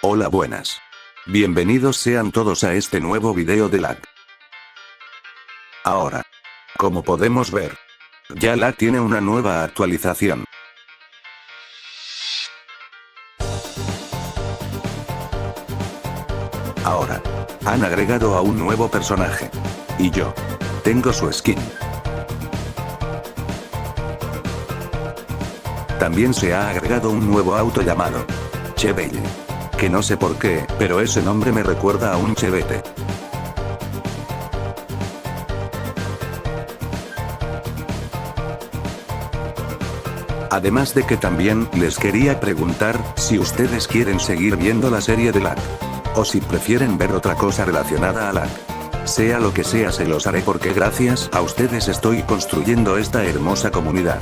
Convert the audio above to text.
Hola, buenas. Bienvenidos sean todos a este nuevo video de lag. Ahora, como podemos ver, ya lag tiene una nueva actualización. Ahora, han agregado a un nuevo personaje. Y yo tengo su skin. También se ha agregado un nuevo auto llamado Chevelle. Que no sé por qué, pero ese nombre me recuerda a un chevette. Además de que también les quería preguntar si ustedes quieren seguir viendo la serie de lag. O si prefieren ver otra cosa relacionada a lag. Sea lo que sea, se los haré porque gracias a ustedes estoy construyendo esta hermosa comunidad.